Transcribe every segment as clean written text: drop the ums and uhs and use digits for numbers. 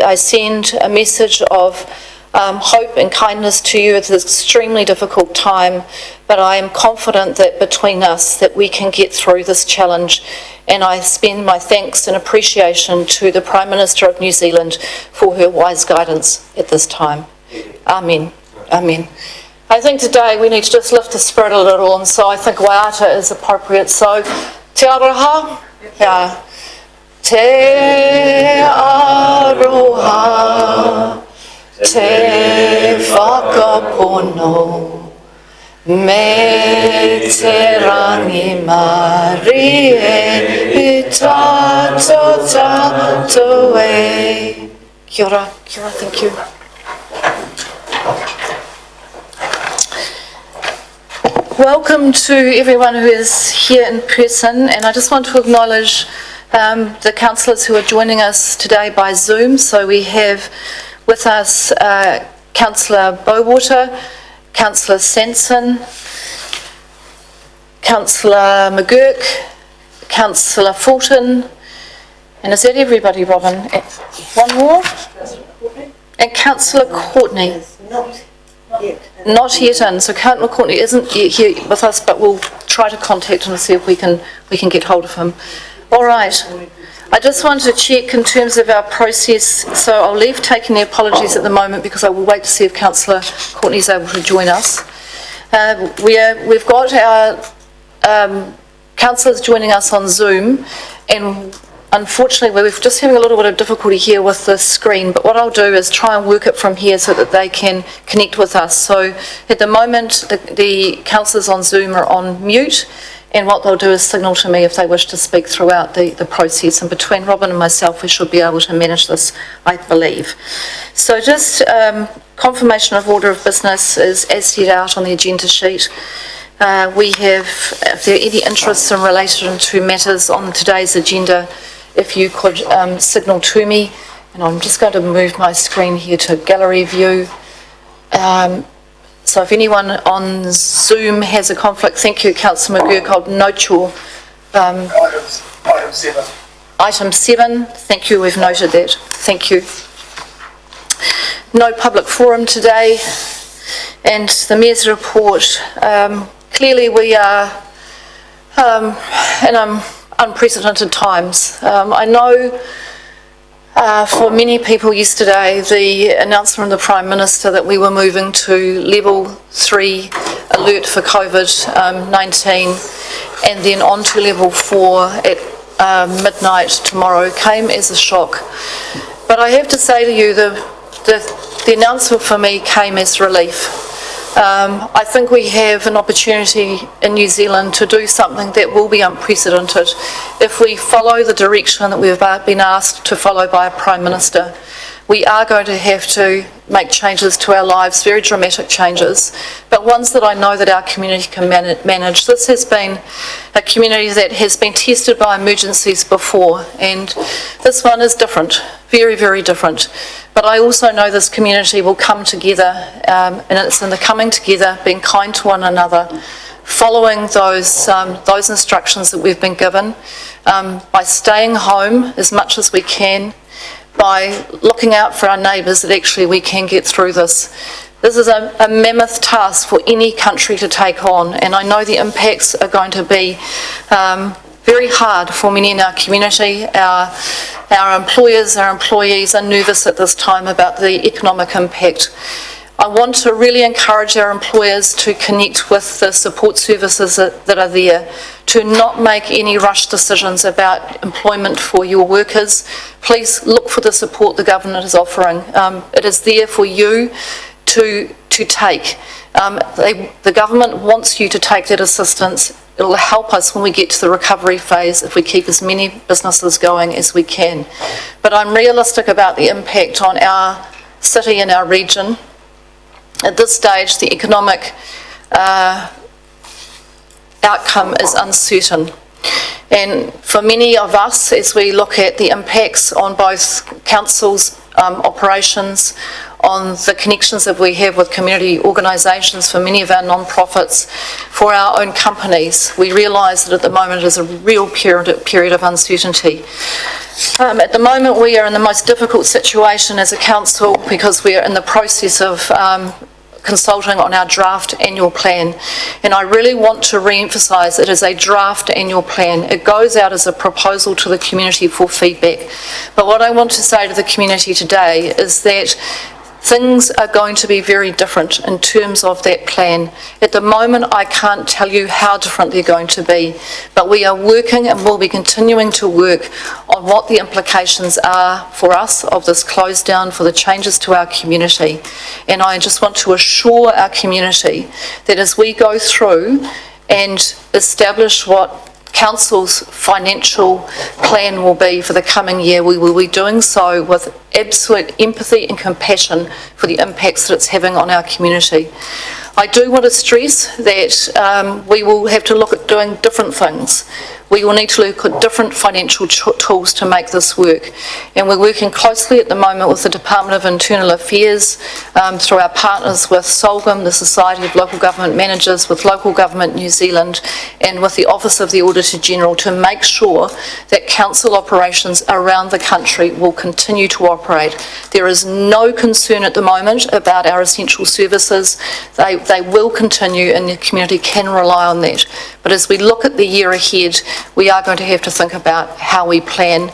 I send a message of hope and kindness to you at this extremely difficult time, but I am confident that between us that we can get through this challenge, and I spend my thanks and appreciation to the Prime Minister of New Zealand for her wise guidance at this time. Amen. Amen. I think today we need to just lift the spirit a little, and so I think waiata is appropriate. So, te aroha? Yeah. Te aroha, te whakapono, me te rangi Marie, i tato tato e. Kia ora, thank you. Welcome to everyone who is here in person, and I just want to acknowledge the councillors who are joining us today by Zoom. So we have with us Councillor Bowater, Councillor Sanson, Councillor McGurk, Councillor Fulton, and is that everybody, Robin? One more? And Councillor Courtney. Not yet in, so Councillor Courtney isn't yet here with us, but we'll try to contact him and see if we can get hold of him. All right. I just want to check in terms of our process, so I'll leave taking the apologies at the moment because I will wait to see if Councillor Courtney is able to join us. We've got our councillors joining us on Zoom, and unfortunately we're just having a little bit of difficulty here with the screen, but what I'll do is try and work it from here so that they can connect with us. So at the moment the councillors on Zoom are on mute, and what they'll do is signal to me if they wish to speak throughout the process, and between Robin and myself we should be able to manage this, I believe. So just confirmation of order of business is as set out on the agenda sheet. We have, if there are any interests in relation to matters on today's agenda, if you could signal to me, and I'm just going to move my screen here to gallery view. So if anyone on Zoom has a conflict, thank you, Councillor McGurk, I'll note your... Item 7. Item 7, thank you, we've noted that. Thank you. No public forum today, and the Mayor's report. Clearly we are in unprecedented times. I know for many people yesterday, the announcement of the Prime Minister that we were moving to level 3 alert for COVID-19 and then on to level 4 at midnight tomorrow came as a shock. But I have to say to you, the announcement for me came as relief. I think we have an opportunity in New Zealand to do something that will be unprecedented if we follow the direction that we've been asked to follow by a Prime Minister. We are going to have to make changes to our lives, very dramatic changes, but ones that I know that our community can manage. This has been a community that has been tested by emergencies before, and this one is different, very, very different. But I also know this community will come together, and it's in the coming together, being kind to one another, following those instructions that we've been given, by staying home as much as we can, by looking out for our neighbours, that actually we can get through this. This is a mammoth task for any country to take on, and I know the impacts are going to be very hard for many in our community. Our employers, our employees are nervous at this time about the economic impact. I want to really encourage our employers to connect with the support services that are there, to not make any rush decisions about employment for your workers. Please look for the support the government is offering. It is there for you to take. The government wants you to take that assistance. It will help us when we get to the recovery phase if we keep as many businesses going as we can. But I'm realistic about the impact on our city and our region. At this stage, the economic outcome is uncertain. And for many of us, as we look at the impacts on both councils' operations, on the connections that we have with community organisations, for many of our non-profits, for our own companies, we realise that at the moment is a real period of uncertainty. At the moment we are in the most difficult situation as a council because we are in the process of consulting on our draft annual plan, and I really want to re-emphasise it is a draft annual plan. It goes out as a proposal to the community for feedback, but what I want to say to the community today is that things are going to be very different in terms of that plan. At the moment, I can't tell you how different they're going to be, but we are working and will be continuing to work on what the implications are for us of this close down, for the changes to our community. And I just want to assure our community that as we go through and establish what Council's financial plan will be for the coming year, we will be doing so with absolute empathy and compassion for the impacts that it's having on our community. I do want to stress that we will have to look at doing different things. We will need to look at different financial tools to make this work. And we're working closely at the moment with the Department of Internal Affairs, through our partners with SOLGAM, the Society of Local Government Managers, with Local Government New Zealand, and with the Office of the Auditor General to make sure that council operations around the country will continue to operate. There is no concern at the moment about our essential services. They will continue and the community can rely on that. But as we look at the year ahead, we are going to have to think about how we plan,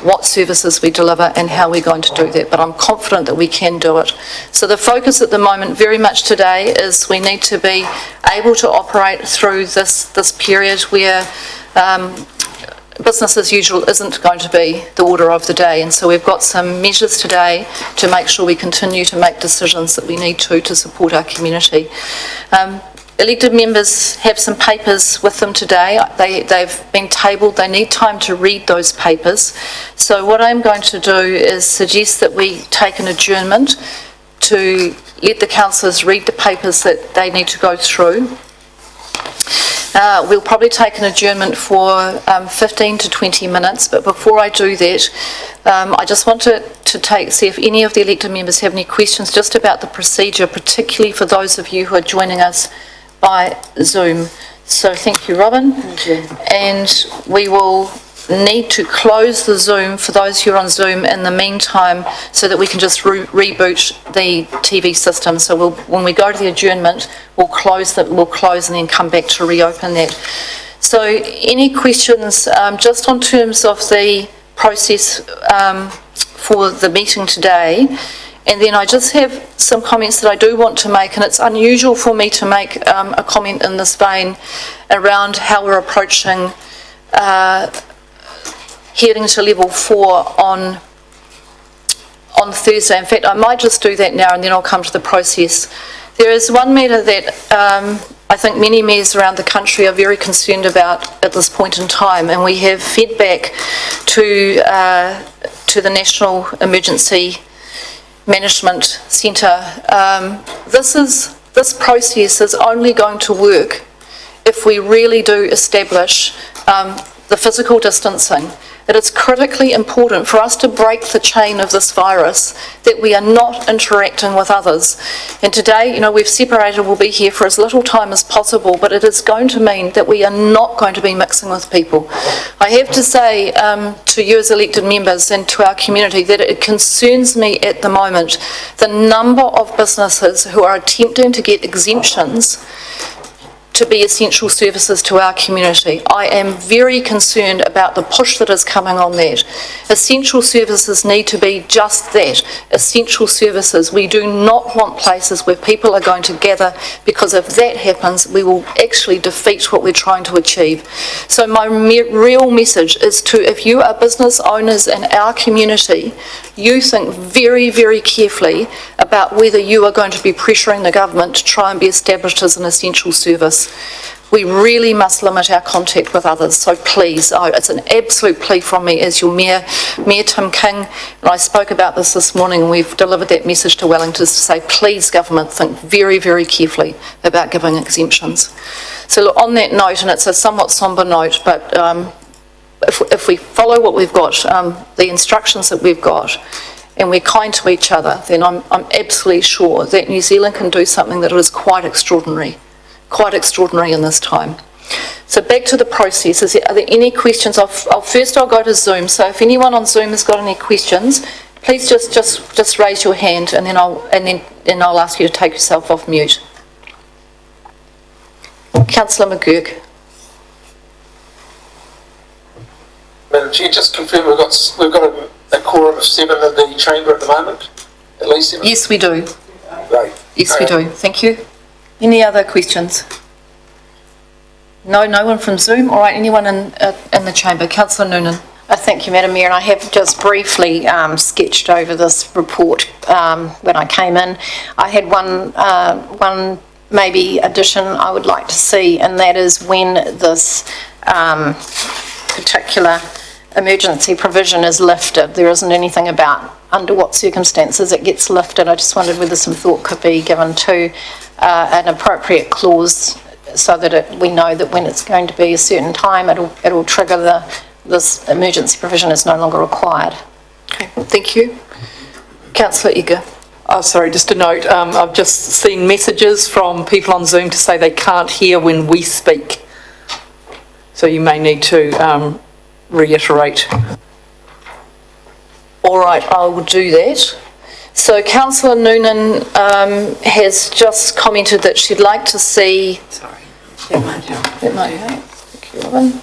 what services we deliver and how we're going to do that. But I'm confident that we can do it. So the focus at the moment very much today is we need to be able to operate through this period where business as usual isn't going to be the order of the day, and so we've got some measures today to make sure we continue to make decisions that we need to support our community. Elected members have some papers with them today. They've been tabled. They need time to read those papers. So what I'm going to do is suggest that we take an adjournment to let the councillors read the papers that they need to go through. We'll probably take an adjournment for 15 to 20 minutes, but before I do that, I just want to see if any of the elected members have any questions just about the procedure, particularly for those of you who are joining us by Zoom. So thank you, Robin. Thank you. And we will need to close the Zoom for those who are on Zoom in the meantime so that we can just reboot the TV system. So when we go to the adjournment, we'll close and then come back to reopen that. So any questions just on terms of the process for the meeting today? And then I just have some comments that I do want to make, and it's unusual for me to make a comment in this vein around how we're approaching heading to level 4 on Thursday. In fact, I might just do that now and then I'll come to the process. There is one matter that I think many mayors around the country are very concerned about at this point in time, and we have fed back to the National Emergency Management Centre. This process is only going to work if we really do establish the physical distancing. That it's critically important for us to break the chain of this virus, that we are not interacting with others. And today, we've separated, we'll be here for as little time as possible, but it is going to mean that we are not going to be mixing with people. I have to say to you as elected members and to our community that it concerns me at the moment the number of businesses who are attempting to get exemptions to be essential services to our community. I am very concerned about the push that is coming on that. Essential services need to be just that, essential services. We do not want places where people are going to gather, because if that happens, we will actually defeat what we're trying to achieve. So my real message is to, if you are business owners in our community, you think very, very carefully about about whether you are going to be pressuring the government to try and be established as an essential service. We really must limit our contact with others, so please, it's an absolute plea from me as your Mayor Tim King, and I spoke about this morning, and we've delivered that message to Wellington to say, please, government, think very, very carefully about giving exemptions. So look, on that note, and it's a somewhat sombre note, but if we follow what we've got, the instructions that we've got, and we're kind to each other, then I'm absolutely sure that New Zealand can do something that is quite extraordinary in this time. So back to the process. Are there any questions? First I'll go to Zoom. So if anyone on Zoom has got any questions, please just raise your hand, and then I'll ask you to take yourself off mute. Councillor McGurk. Madam Chair, just confirm we've got a quorum of 7 in the chamber at the moment, at least 7? Yes, we do. Great. Yes, we do. Thank you. Any other questions? No one from Zoom. All right, anyone in the chamber? Councillor Noonan. Thank you, Madam Mayor, and I have just briefly sketched over this report when I came in. I had one maybe addition I would like to see, and that is when this particular emergency provision is lifted. There isn't anything about under what circumstances it gets lifted. I just wondered whether some thought could be given to an appropriate clause so that we know that when it's going to be a certain time, it'll trigger this emergency provision is no longer required. Okay, thank you. Councillor Eager. Oh, sorry, just a note. I've just seen messages from people on Zoom to say they can't hear when we speak. So you may need to reiterate. All right, I will do that. So Councillor Noonan has just commented that she'd like to see... Sorry, that might help. That might help. Thank you, Robin.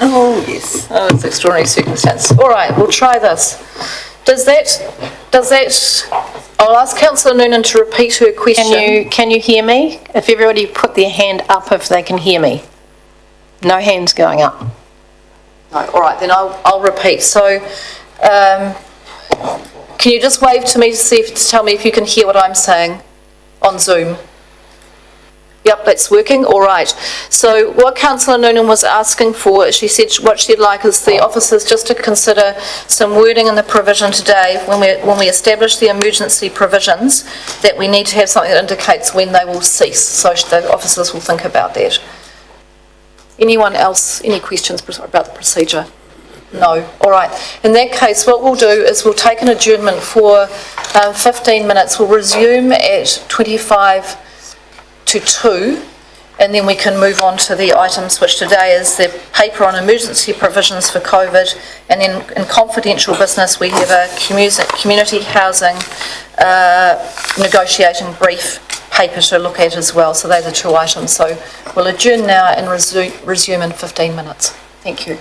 Oh, yes. Oh, it's extraordinary circumstance. All right, we'll try this. Does that... I'll ask Councillor Noonan to repeat her question. Can you hear me? If everybody put their hand up if they can hear me. No hands going up. No, all right, then I'll repeat. So, can you just wave to me to tell me if you can hear what I'm saying on Zoom? Yep, that's working. All right. So what Councillor Noonan was asking for, she said what she'd like is the officers just to consider some wording in the provision today when we establish the emergency provisions, that we need to have something that indicates when they will cease, so the officers will think about that. Anyone else, any questions about the procedure? No. All right. In that case, what we'll do is we'll take an adjournment for 15 minutes. We'll resume at 25 to 2, and then we can move on to the items, which today is the paper on emergency provisions for COVID, and then in confidential business we have a community housing negotiating brief paper to look at as well. So those are 2 items. So we'll adjourn now and resume in 15 minutes. Thank you.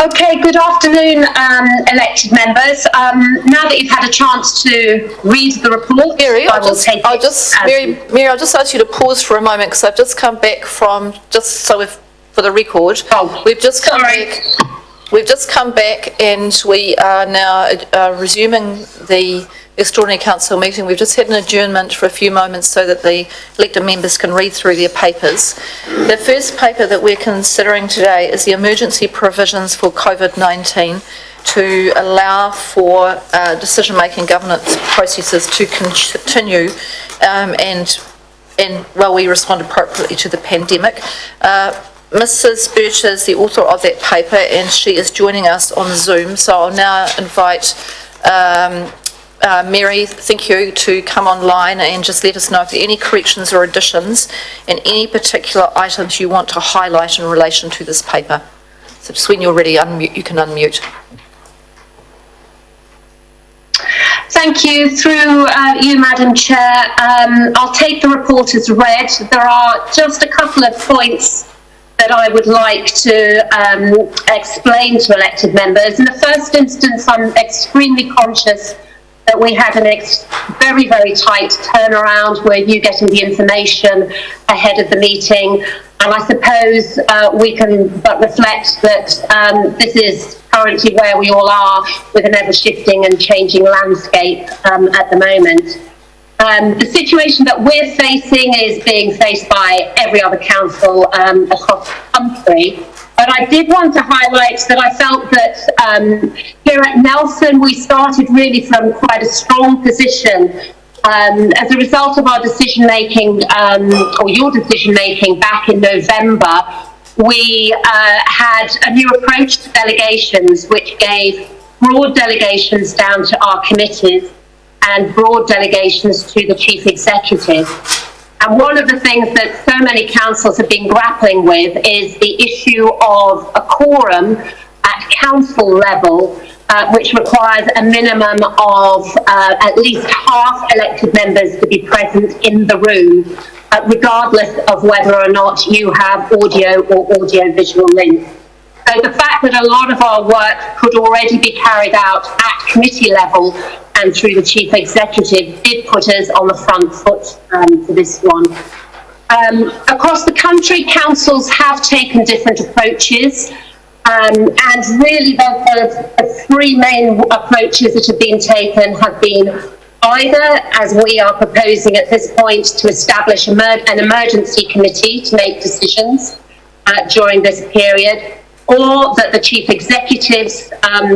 Okay, good afternoon, elected members. Now that you've had a chance to read the report, Mary, I will take it as- Mary, I'll just ask you to pause for a moment because I've just come back from, just so for the record, Oh, we've just come sorry. back. We've just come back and we are now resuming the extraordinary council meeting. We've just had an adjournment for a few moments so that the elected members can read through their papers. The first paper that we're considering today is the emergency provisions for COVID-19 to allow for decision-making governance processes to continue and while we respond appropriately to the pandemic. Mrs. Birch is the author of that paper and she is joining us on Zoom. So I'll now invite Mary, thank you, to come online and just let us know if there are any corrections or additions and any particular items you want to highlight in relation to this paper. So just when you're ready, you can unmute. Thank you. Through you, Madam Chair, I'll take the report as read. There are just a couple of points that I would like to explain to elected members. In the first instance, I'm extremely conscious that we had a very, very tight turnaround with you getting the information ahead of the meeting. And I suppose we can but reflect that this is currently where we all are with an ever-shifting and changing landscape at the moment. The situation that we're facing is being faced by every other council across the country. But I did want to highlight that I felt that here at Nelson, we started really from quite a strong position as a result of our decision-making, or your decision-making back in November. We had a new approach to delegations, which gave broad delegations down to our committees and broad delegations to the chief executive. And one of the things that so many councils have been grappling with is the issue of a quorum at council level, which requires a minimum of at least half elected members to be present in the room, regardless of whether or not you have audio or audio-visual links. So the fact that a lot of our work could already be carried out at committee level and through the chief executive did put us on the front foot for this one. Across the country, councils have taken different approaches, and really the three main approaches that have been taken have been either, as we are proposing at this point, to establish an emergency committee to make decisions during this period, or that the chief executive's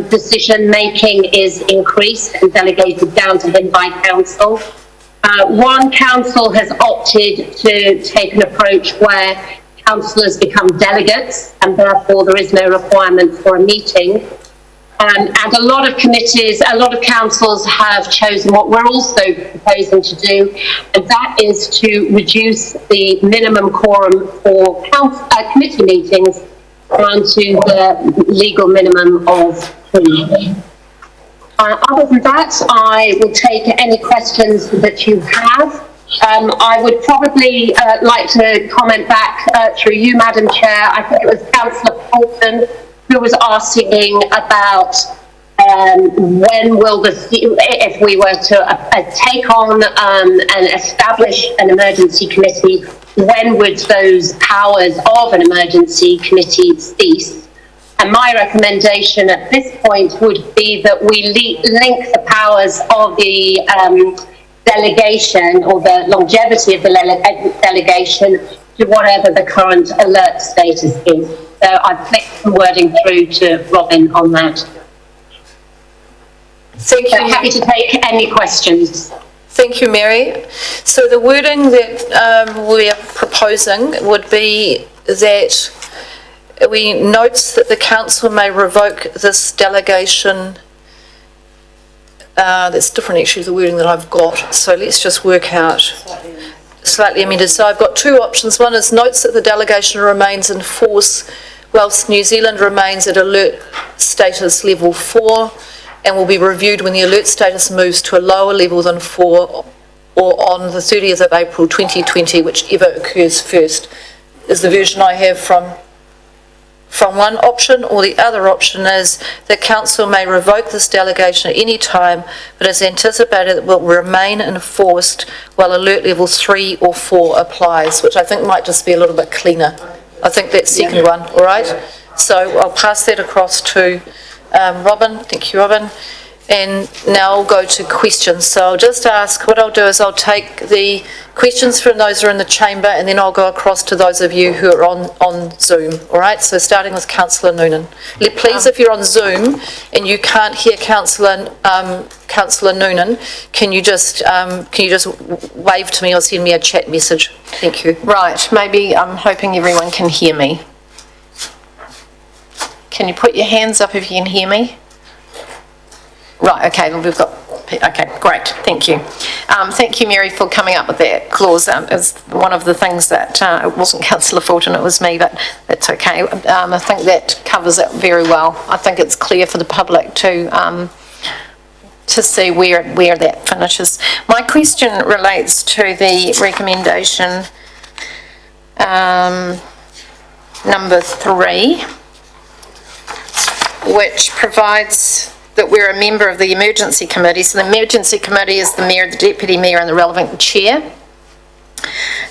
decision-making is increased and delegated down to him by council. One council has opted to take an approach where councillors become delegates and therefore there is no requirement for a meeting. And a lot of committees, a lot of councils have chosen what we're also proposing to do, and that is to reduce the minimum quorum for committee meetings down to the legal minimum of 3. Other than that, I will take any questions that you have. I would probably like to comment back through you, Madam Chair. I think it was Councillor Fulton who was asking about when will if we were to take on and establish an emergency committee, when would those powers of an emergency committee cease? And my recommendation at this point would be that we link the powers of the delegation or the longevity of the delegation to whatever the current alert status is. So I've flicked some wording through to Robin on that. Thank you. So happy to take any questions. Thank you, Mary. So the wording that we're proposing would be that we note that the council may revoke this delegation. That's different actually to the wording that I've got. So let's just work out. Slightly amended. So I've got two options. One is notes that the delegation remains in force whilst New Zealand remains at alert status level 4 and will be reviewed when the alert status moves to a lower level than 4 or on the 30th of April 2020, whichever occurs first, is the version I have from from one option, or the other option is that council may revoke this delegation at any time, but is anticipated it will remain enforced while alert level 3 or 4 applies, which I think might just be a little bit cleaner. I think that second one, all right? So I'll pass that across to Robin. Thank you, Robin. And now I'll go to questions. So I'll just ask, what I'll do is I'll take the questions from those who are in the chamber, and then I'll go across to those of you who are on Zoom, all right? So starting with Councillor Noonan. Please, if you're on Zoom and you can't hear Councillor Noonan, can you just wave to me or send me a chat message? Thank you. Right, maybe I'm hoping everyone can hear me. Can you put your hands up if you can hear me? Right, okay, well, okay, great, thank you. Thank you, Mary, for coming up with that clause. It's one of the things that, it wasn't Councillor Fulton, it was me, but that's okay. I think that covers it very well. I think it's clear for the public to see where that finishes. My question relates to the recommendation number 3, which provides that we're a member of the emergency committee. So the emergency committee is the mayor, the deputy mayor and the relevant chair.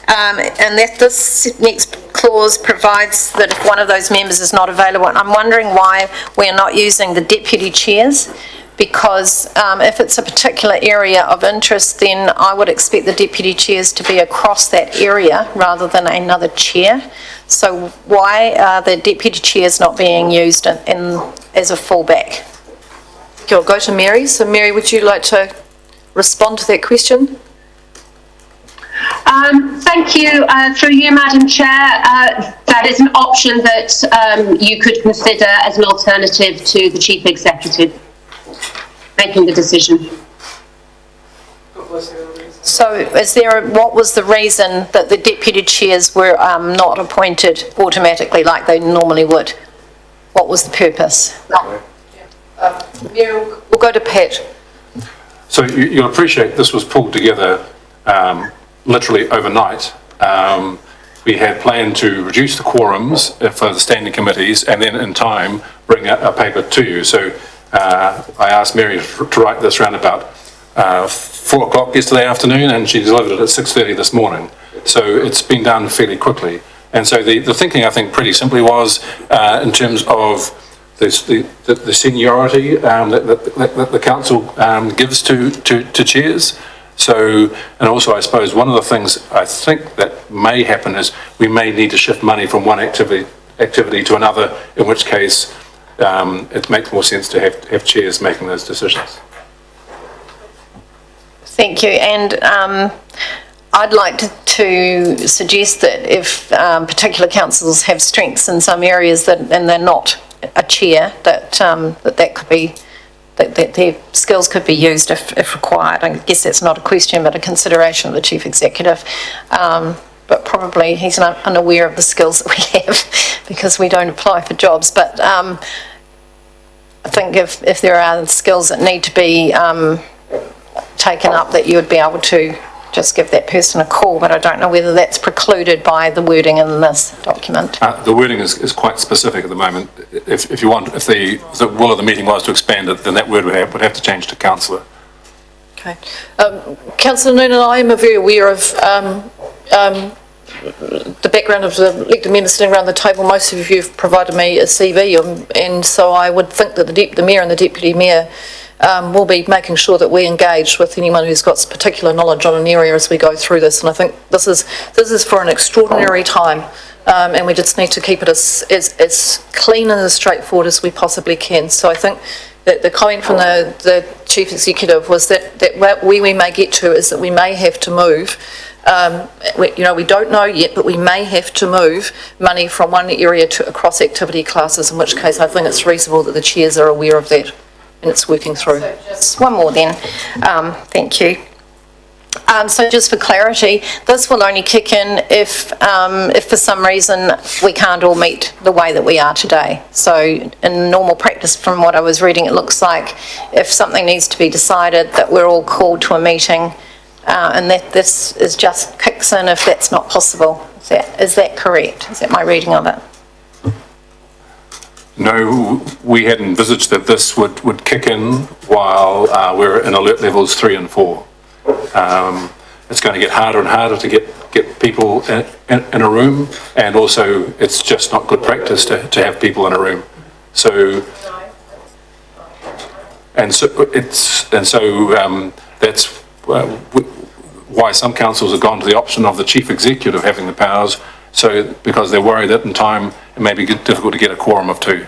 And that this next clause provides that if one of those members is not available, and I'm wondering why we're not using the deputy chairs, because if it's a particular area of interest, then I would expect the deputy chairs to be across that area rather than another chair. So why are the deputy chairs not being used as a fallback? I'll go to Mary. So Mary, would you like to respond to that question? Thank you. Through you, Madam Chair, that is an option that you could consider as an alternative to the Chief Executive making the decision. So what was the reason that the deputy chairs were not appointed automatically like they normally would? What was the purpose? Mary, we'll go to Pat. So you'll appreciate this was pulled together literally overnight. We had planned to reduce the quorums for the standing committees and then in time bring a paper to you. So I asked Mary to write this around about 4 o'clock yesterday afternoon, and she delivered it at 6:30 this morning. So it's been done fairly quickly. And so the thinking, I think, pretty simply was in terms of the seniority that the council gives to chairs. So, and also I suppose one of the things I think that may happen is we may need to shift money from one activity to another, in which case it makes more sense to have chairs making those decisions. Thank you. And I'd like to suggest that if particular councils have strengths in some areas and they're not a chair, that could be, that their skills could be used if required. I guess that's not a question, but a consideration of the Chief Executive. But probably he's unaware of the skills that we have because we don't apply for jobs. But I think if there are skills that need to be taken up, that you would be able to just give that person a call, but I don't know whether that's precluded by the wording in this document. The wording is quite specific at the moment. If you want, if the will of the meeting was to expand it, then that word would have to change to councillor. Okay. Councillor Noonan, I am very aware of the background of the elected members sitting around the table. Most of you have provided me a CV, and so I would think that the Mayor and the Deputy Mayor will be making sure that we engage with anyone who's got particular knowledge on an area as we go through this. And I think this is for an extraordinary time, and we just need to keep it as clean and as straightforward as we possibly can. So I think that the comment from the Chief Executive was that where we may get to is that we may have to move. We don't know yet, but we may have to move money from one area to across activity classes, in which case I think it's reasonable that the chairs are aware of that. And it's working through. So just one more then. Thank you. So just for clarity, this will only kick in if for some reason we can't all meet the way that we are today. So in normal practice, from what I was reading, it looks like if something needs to be decided, that we're all called to a meeting, and that this is just kicks in if that's not possible. Is that correct? Is that my reading of it? No, we had envisaged that this would kick in while we're in alert levels 3 and 4. It's going to get harder and harder to get people in a room, and also it's just not good practice to have people in a room. So that's why some councils have gone to the option of the chief executive having the powers. So because they're worried that in time it may be difficult to get a quorum of 2,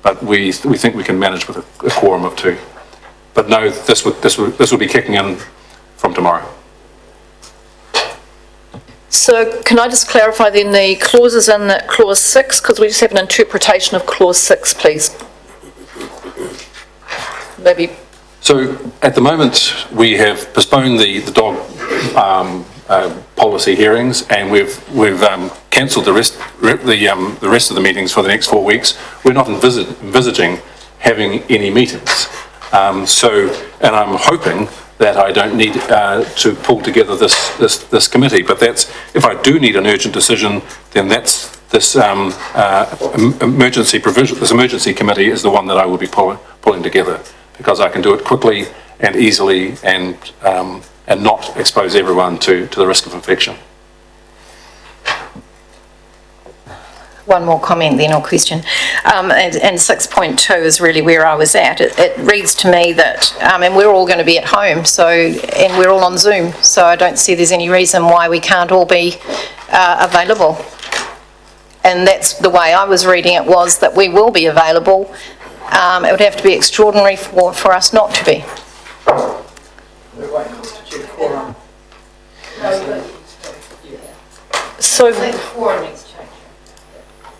but we think we can manage with a quorum of 2. But no, this would be kicking in from tomorrow. So can I just clarify then the clauses in that clause 6, because we just have an interpretation of clause 6, please. Maybe. So at the moment we have postponed the dog policy hearings, and we've cancelled the rest of the meetings for the next 4 weeks. We're not envisaging having any meetings. And I'm hoping that I don't need to pull together this committee. But that's, if I do need an urgent decision, then that's this emergency provision. This emergency committee is the one that I will be pulling together, because I can do it quickly and easily and not expose everyone to the risk of infection. One more comment then, or question. And 6.2 is really where I was at. It reads to me that, and we're all going to be at home, and we're all on Zoom, so I don't see there's any reason why we can't all be available. And that's the way I was reading it, was that we will be available. It would have to be extraordinary for us not to be. So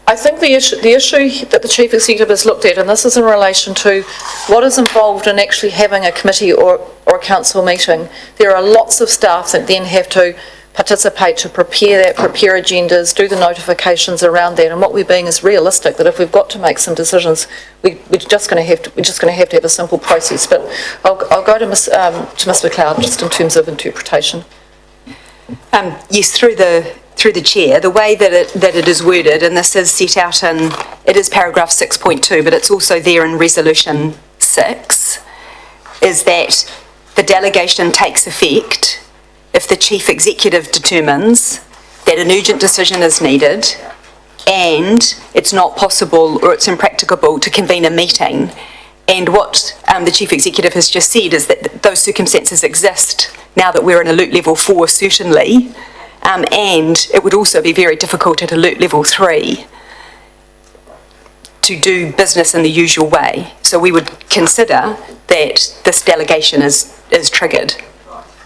I think the issue that the Chief Executive has looked at, and this is in relation to what is involved in actually having a committee or a council meeting. There are lots of staff that then have to participate to prepare agendas, do the notifications around that, and what we're being is realistic that if we've got to make some decisions, we're just going to have to have a simple process. But I'll go to Ms. McLeod just in terms of interpretation. Yes, through the chair, the way that it is worded, and this is set out in, it is paragraph 6.2, but it's also there in resolution 6, is that the delegation takes effect if the chief executive determines that an urgent decision is needed and it's not possible or it's impracticable to convene a meeting. And what the chief executive has just said is that those circumstances exist now that we're in alert level 4, certainly, and it would also be very difficult at alert level 3 to do business in the usual way. So we would consider that this delegation is triggered.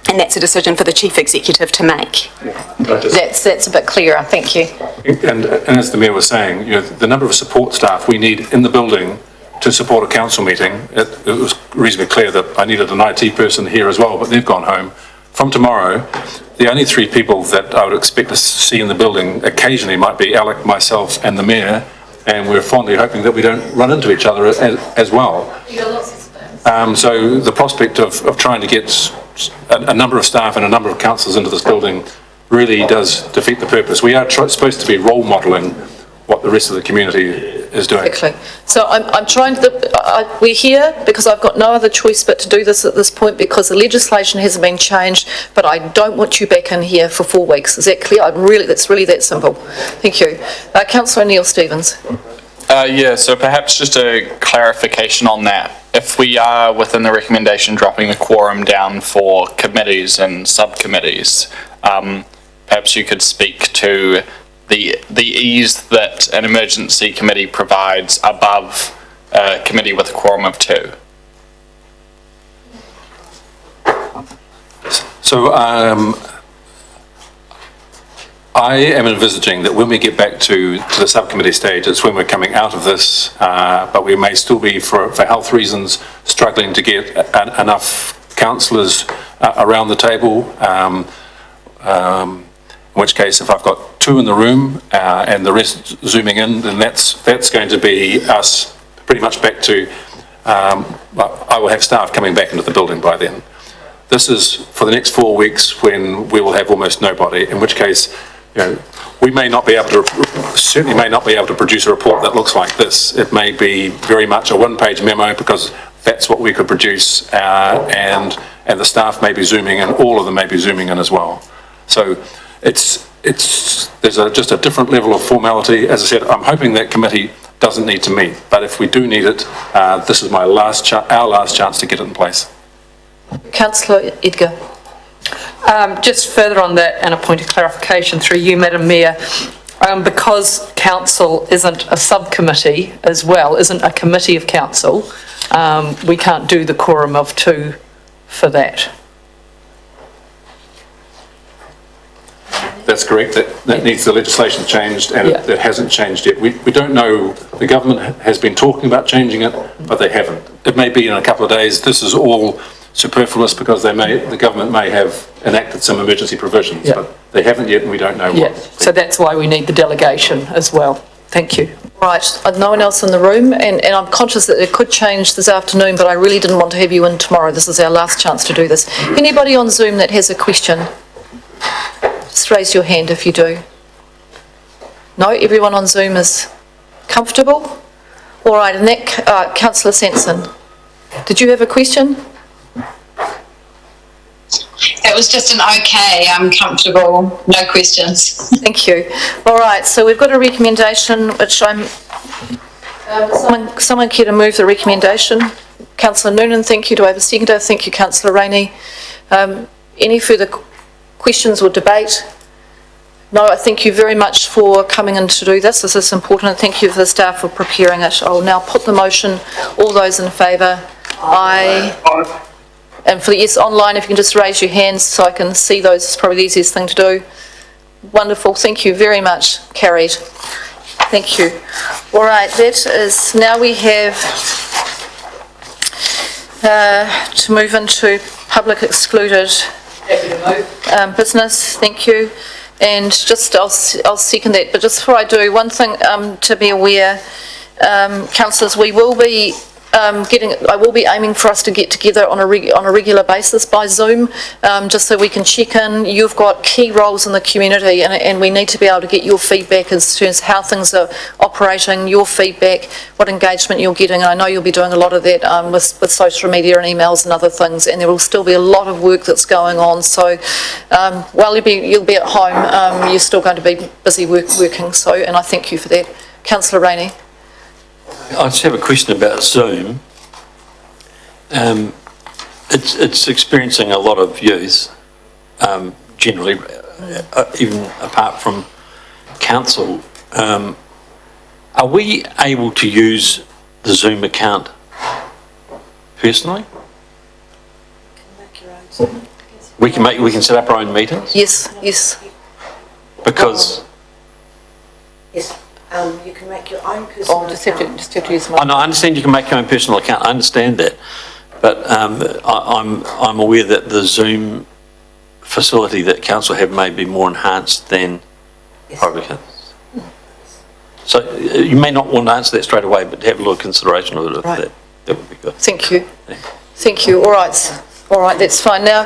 And that's a decision for the chief executive to make. That's a bit clearer, thank you. And as the Mayor was saying, the number of support staff we need in the building to support a council meeting, it was reasonably clear that I needed an IT person here as well, but they've gone home. From tomorrow, the only 3 people that I would expect to see in the building occasionally might be Alec, myself and the Mayor, and we're fondly hoping that we don't run into each other as well. So the prospect of trying to get a number of staff and a number of councillors into this building really does defeat the purpose. We are supposed to be role modelling what the rest of the community is doing. Exactly. So I'm trying to, we're here because I've got no other choice but to do this at this point because the legislation hasn't been changed, but I don't want you back in here for 4 weeks. Is that clear? That's really that simple. Thank you. Councillor Neil Stevens. Yeah, so perhaps just a clarification on that. If we are within the recommendation dropping the quorum down for committees and subcommittees, perhaps you could speak to the ease that an emergency committee provides above a committee with a quorum of 2. So I am envisaging that when we get back to the subcommittee stage, it's when we're coming out of this, but we may still be, for health reasons, struggling to get enough councillors around the table, in which case if I've got 2 in the room and the rest zooming in, then that's going to be us pretty much back to, I will have staff coming back into the building by then. This is for the next 4 weeks when we will have almost nobody, in which case, we may not be able to, certainly may not be able to produce a report that looks like this. It may be very much a one-page memo because that's what we could produce, and the staff may be zooming in, all of them may be zooming in as well. So there's just a different level of formality. As I said, I'm hoping that committee doesn't need to meet, but if we do need it, this is our last chance to get it in place. Councillor Edgar. Just further on that, and a point of clarification through you, Madam Mayor, because council isn't a subcommittee as well, isn't a committee of council, we can't do the quorum of 2 for that. That's correct. That needs the legislation changed, and Yeah. it hasn't changed yet. We don't know. The government has been talking about changing it, but they haven't. It may be in a couple of days. This is all superfluous because the government may have enacted some emergency provisions, Yeah. but they haven't yet, and we don't know Yeah, what. so that's why we need the delegation as well. Thank you. Right, no one else in the room, and I'm conscious that it could change this afternoon, but I really didn't want to have you in tomorrow. This is our last chance to do this. Anybody on Zoom that has a question? Just raise your hand if you do. No, everyone on Zoom is comfortable? All right, and that, Councillor Sanson, did you have a question? It was just an okay, I'm comfortable, no questions. Thank you. All right, so we've got a recommendation, which someone care to move the recommendation? Councillor Noonan, thank you. Do I have a seconder? Thank you, Councillor Rainey. Any further questions or debate? No, I thank you very much for coming in to do this. This is important, and thank you for the staff for preparing it. I'll now put the motion. All those in favour? Aye. And for the yes online, if you can just raise your hands so I can see those, it's probably the easiest thing to do. Wonderful, thank you very much. Carried. Thank you. All right, that is, now we have to move into public excluded business. Thank you. And just, I'll second that, but just before I do, one thing to be aware, councillors, we will be I will be aiming for us to get together on a regular basis by Zoom, just so we can check in. You've got key roles in the community, and we need to be able to get your feedback as to how things are operating, your feedback, what engagement you're getting. And I know you'll be doing a lot of that with social media and emails and other things, and there will still be a lot of work that's going on. So while you'll be at home, you're still going to be busy working. So, and I thank you for that. Councillor Rainey. I just have a question about Zoom. It's experiencing a lot of youth, generally, even apart from council. Are we able to use the Zoom account personally? We can set up our own meetings? Yes. Because... Yes. You can make your own personal just have to use my... I understand you can make your own personal account, I understand that, but I'm aware that the Zoom facility that council have may be more enhanced than private accounts. So you may not want to answer that straight away, but have a little consideration of it. Right. That would be good. Thank you. Thank you. All right, that's fine. Now,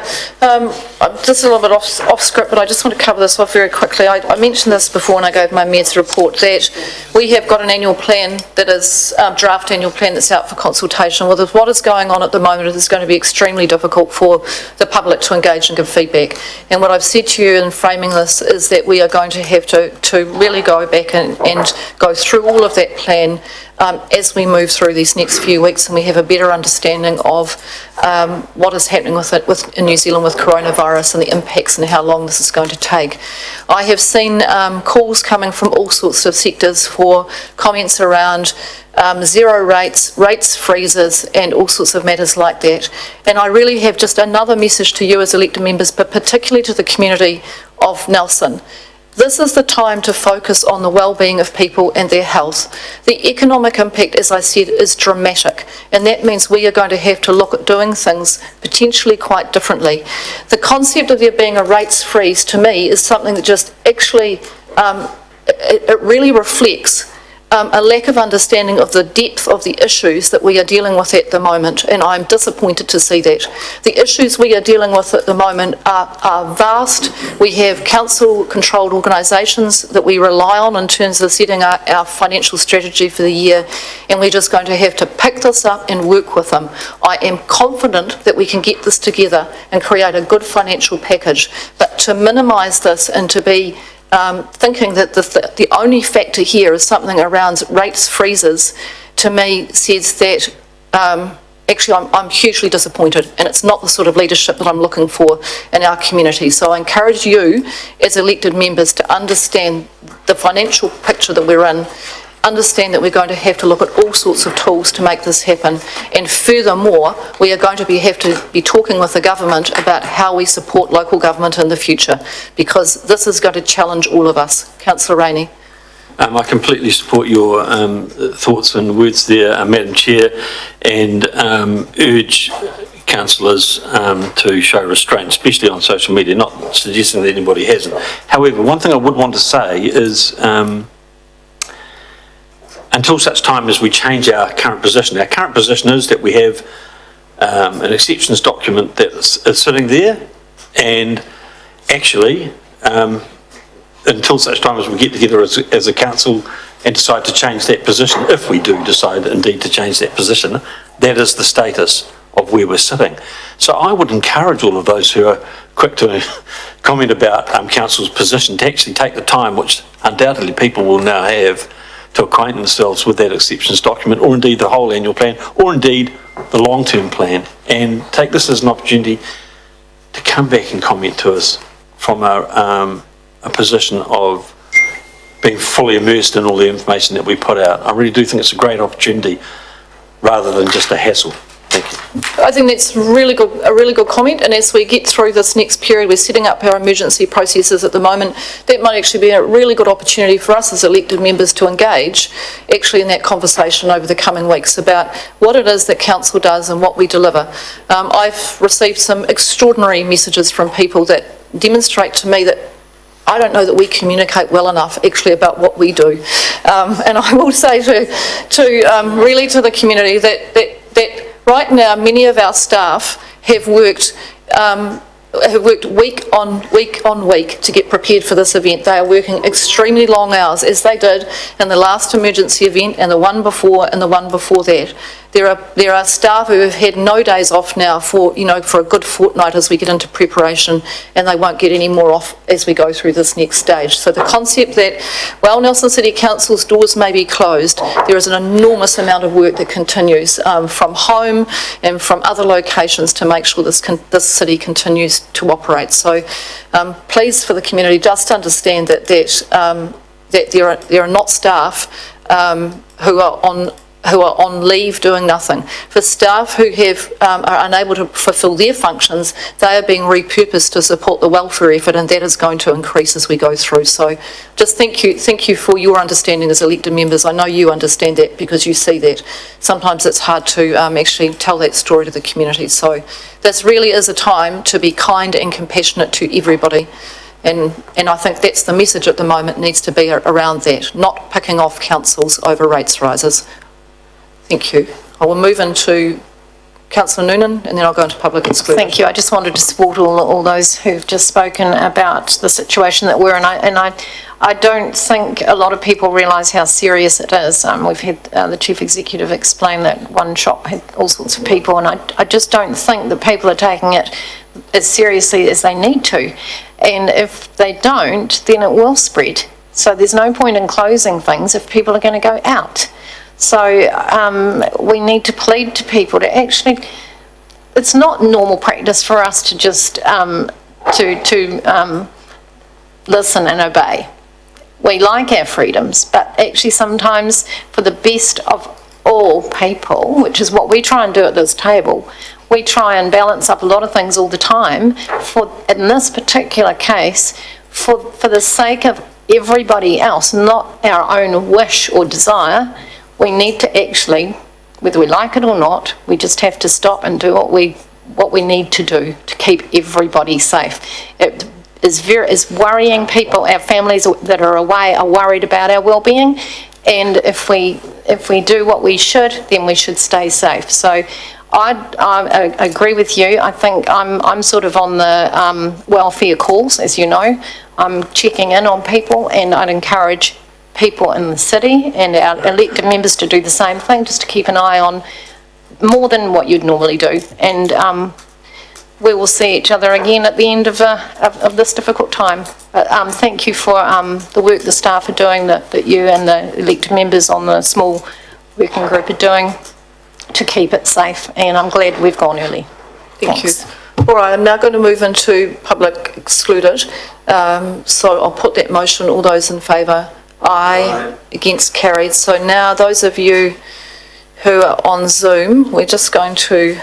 just a little bit off script, but I just want to cover this off very quickly. I mentioned this before when I gave my Mayor's report, that we have got an annual plan that is draft annual plan that's out for consultation. With what is going on at the moment, it is going to be extremely difficult for the public to engage and give feedback. And what I've said to you in framing this is that we are going to have to really go back and go through all of that plan as we move through these next few weeks, and we have a better understanding of what is happening in New Zealand with coronavirus and the impacts and how long this is going to take. I have seen calls coming from all sorts of sectors for comments around zero rates freezes and all sorts of matters like that. And I really have just another message to you as elected members, but particularly to the community of Nelson. This is the time to focus on the well-being of people and their health. The economic impact, as I said, is dramatic, and that means we are going to have to look at doing things potentially quite differently. The concept of there being a rates freeze, to me, is something that just actually, it really reflects a lack of understanding of the depth of the issues that we are dealing with at the moment, and I'm disappointed to see that. The issues we are dealing with at the moment are vast. We have council-controlled organisations that we rely on in terms of setting our financial strategy for the year, and we're just going to have to pick this up and work with them. I am confident that we can get this together and create a good financial package, but to minimise this and to be thinking that the only factor here is something around rates freezes, to me says that actually I'm hugely disappointed, and it's not the sort of leadership that I'm looking for in our community. So I encourage you as elected members to understand the financial picture that we're in, understand that we're going to have to look at all sorts of tools to make this happen, and furthermore, we are going to have to be talking with the government about how we support local government in the future, because this is going to challenge all of us. Councillor Rainey. I completely support your thoughts and words there, Madam Chair, and urge councillors to show restraint, especially on social media, not suggesting that anybody hasn't. However, one thing I would want to say is until such time as we change our current position is that we have an exceptions document that is sitting there, and actually until such time as we get together as a council and decide to change that position, if we do decide indeed to change that position, that is the status of where we're sitting. So I would encourage all of those who are quick to comment about council's position to actually take the time, which undoubtedly people will now have, to acquaint themselves with that exceptions document, or indeed the whole annual plan, or indeed the long-term plan, and take this as an opportunity to come back and comment to us from a position of being fully immersed in all the information that we put out. I really do think it's a great opportunity rather than just a hassle. Thank you. I think that's a really good comment, and as we get through this next period, we're setting up our emergency processes at the moment. That might actually be a really good opportunity for us as elected members to engage actually in that conversation over the coming weeks about what it is that council does and what we deliver. I've received some extraordinary messages from people that demonstrate to me that I don't know that we communicate well enough actually about what we do. And I will say to really to the community that right now many of our staff have worked week on week to get prepared for this event. They are working extremely long hours, as they did in the last emergency event and the one before and the one before that. There are staff who have had no days off now for a good fortnight as we get into preparation, and they won't get any more off as we go through this next stage. So the concept that while Nelson City Council's doors may be closed, there is an enormous amount of work that continues from home and from other locations to make sure this city continues to operate. So please, for the community, just understand that there are not staff who are on leave doing nothing. For staff who are unable to fulfil their functions, they are being repurposed to support the welfare effort, and that is going to increase as we go through. So just thank you for your understanding as elected members. I know you understand that because you see that. Sometimes it's hard to actually tell that story to the community. So this really is a time to be kind and compassionate to everybody. And I think that's the message at the moment, needs to be around that, not picking off councils over rates rises. Thank you. I will move into Councillor Noonan, and then I'll go into public exclusion. Thank you. I just wanted to support all those who've just spoken about the situation that we're in, and I don't think a lot of people realise how serious it is. We've had the Chief Executive explain that one shop had all sorts of people, and I just don't think that people are taking it as seriously as they need to. And if they don't, then it will spread. So there's no point in closing things if people are going to go out. So we need to plead to people to actually, it's not normal practice for us to just listen and obey. We like our freedoms, but actually sometimes for the best of all people, which is what we try and do at this table, we try and balance up a lot of things all the time. In this particular case, for the sake of everybody else, not our own wish or desire, we need to actually, whether we like it or not, we just have to stop and do what we need to do to keep everybody safe. It is worrying people. Our families that are away are worried about our well-being, And if we do what we should, then we should stay safe. So I agree with you. I think I'm sort of on the welfare calls, as you know. I'm checking in on people, and I'd encourage people in the city and our elected members to do the same thing, just to keep an eye on more than what you'd normally do. And we will see each other again at the end of this difficult time. But thank you for the work the staff are doing, that you and the elected members on the small working group are doing to keep it safe. And I'm glad we've gone early. Thank you. All right, I'm now going to move into public excluded. So I'll put that motion. All those in favour? Aye. Against? Carried. So now those of you who are on Zoom, we're just going to